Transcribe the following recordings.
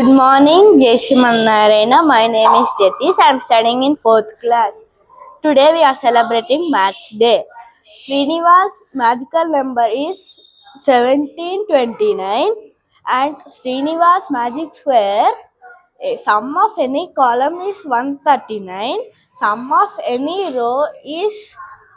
Good morning, Jai Narayana. My name is Jatish. I am studying in 4th class. Today we are celebrating Maths Day. Srinivas' magical number is 1729 and Srinivas' magic square, a sum of any column is 139, sum of any row is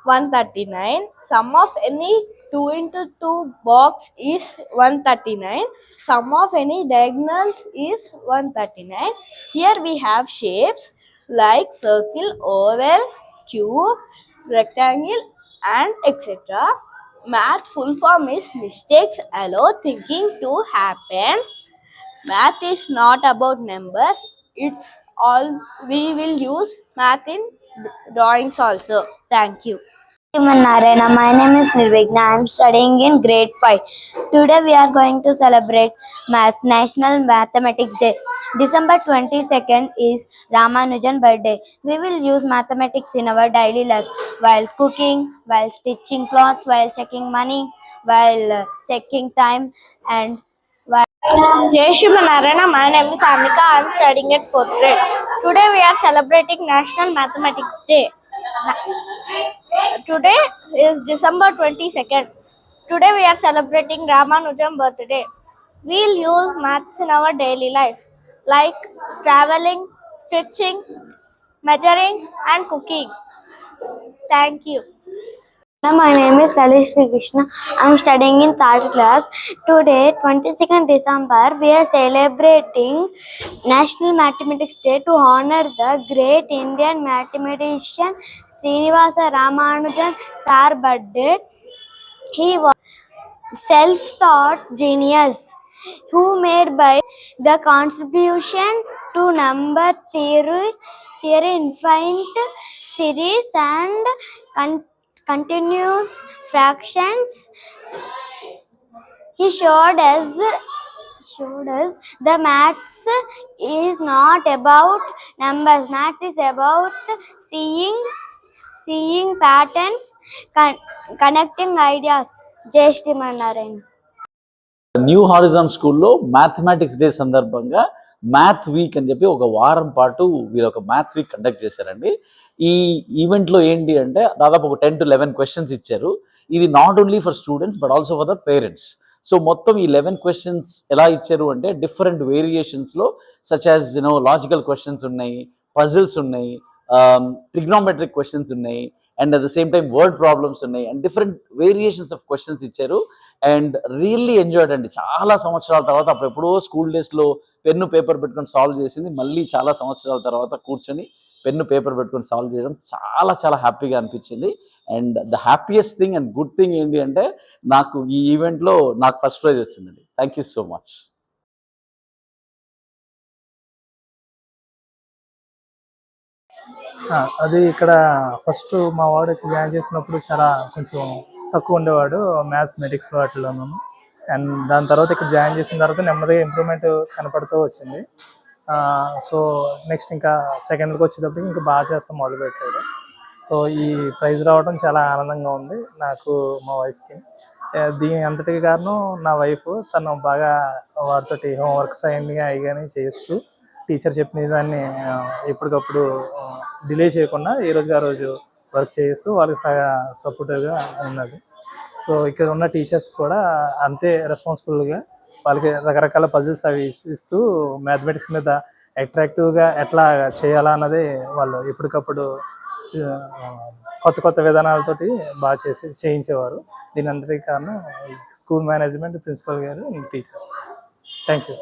139, sum of any 2 into 2 box is 139, sum of any diagonals is 139. Here we have shapes like circle, oval, cube, rectangle and etc. Math full form is mistakes allow thinking to happen. Math is not about numbers. It's all we will use math in drawings also. Thank you. Narayana. My name is Nirvigna. I am studying in grade 5. Today we are going to celebrate National Mathematics Day. December 22nd is Ramanujan birthday. We will use mathematics in our daily life while cooking, while stitching clothes, while checking money, while checking time and Jai Narayana. My name is Amika. I am studying at 4th grade. Today we are celebrating National Mathematics Day. Today is December 22nd. Today we are celebrating Ramanujan birthday. We'll use maths in our daily life like traveling, stitching, measuring and cooking. Thank you. My name is Lalish Sri Krishna. I am studying in 3rd class. Today, 22nd December, we are celebrating National Mathematics Day to honor the great Indian mathematician Srinivasa Ramanujan Sir birthday. He was self-taught genius who made by the contribution to number theory, infinite series and continuous fractions. He showed us the maths is not about numbers. Maths is about seeing patterns, connecting ideas. Jai Shri Narayana. New Horizon స్కూల్లో mathematics day సందర్భంగా math week అని చెప్పి ఒక వారం పాటు వీళ్ళు ఒక maths week conduct చేశారండి. ఈ ఈవెంట్లో ఏంటి అంటే దాదాపు ఒక 10 to 11 క్వశ్చన్స్ ఇచ్చారు. ఇది not only for students but also for the parents. So మొత్తం ఈ 11 క్వశ్చన్స్ ఎలా ఇచ్చారు అంటే డిఫరెంట్ వేరియేషన్స్లో సచ్ యాజ్ లాజికల్ క్వశ్చన్స్ ఉన్నాయి, పజిల్స్ ఉన్నాయి, ట్రిగ్నోమెట్రిక్ క్వశ్చన్స్ ఉన్నాయి and at the same time word problems ఉన్నాయి and different variations of questions ఇచ్చారు. అండ్ రియల్లీ ఎంజాయ్డ్ అండి. చాలా సంవత్సరాల తర్వాత అప్పుడెప్పుడో స్కూల్ డేస్లో పెన్ను పేపర్ పెట్టుకొని సాల్వ్ చేసింది మళ్ళీ చాలా సంవత్సరాల తర్వాత కూర్చొని పెన్ను పేపర్ పెట్టుకొని సాల్వ్ చేయడం చాలా చాలా హ్యాపీగా అనిపించింది. And the happiest thing and good thing ఏంటి అంటే నాకు ఈ ఈవెంట్లో నాకు ఫస్ట్ ప్రైజ్ వచ్చిందండి. Thank you so much. అది ఇక్కడ ఫస్ట్ మా వాడు ఇక్కడ జాయిన్ చేసినప్పుడు చాలా కొంచెం తక్కువ ఉండేవాడు మ్యాథమెటిక్స్ వాటిలోనూ. అండ్ దాని తర్వాత ఇక్కడ జాయిన్ చేసిన తర్వాత నెమ్మదిగా ఇంప్రూవ్మెంట్ కనపడుతూ వచ్చింది. సో నెక్స్ట్ ఇంకా సెకండ్కి వచ్చేటప్పటికి ఇంకా బాగా చేస్తాం మొదలుపెట్టాడు. సో ఈ ప్రైజ్ రావడం చాలా ఆనందంగా ఉంది నాకు, మా వైఫ్కి. దీని అంతటికి కారణం నా వైఫ్. తను బాగా వారితోటి హోంవర్క్స్ అవి కానీ చేస్తూ టీచర్ చెప్పిన దాన్ని ఎప్పటికప్పుడు డిలే చేయకుండా ఈ రోజుకి ఆ రోజు వర్క్ చేస్తూ వాళ్ళకి సపోర్టివ్గా ఉన్నది. సో ఇక్కడ ఉన్న టీచర్స్ కూడా అంతే రెస్పాన్సిబుల్గా వాళ్ళకి రకరకాల పజిల్స్ అవి ఇస్తూ మ్యాథమెటిక్స్ మీద అట్రాక్టివ్గా ఎట్లా చేయాలా అన్నది వాళ్ళు ఎప్పటికప్పుడు కొత్త కొత్త విధానాలతోటి బాగా చేయించేవారు. దీని అందరికీ కారణం స్కూల్ మేనేజ్మెంట్, ప్రిన్సిపల్ గారు, టీచర్స్. Thank you.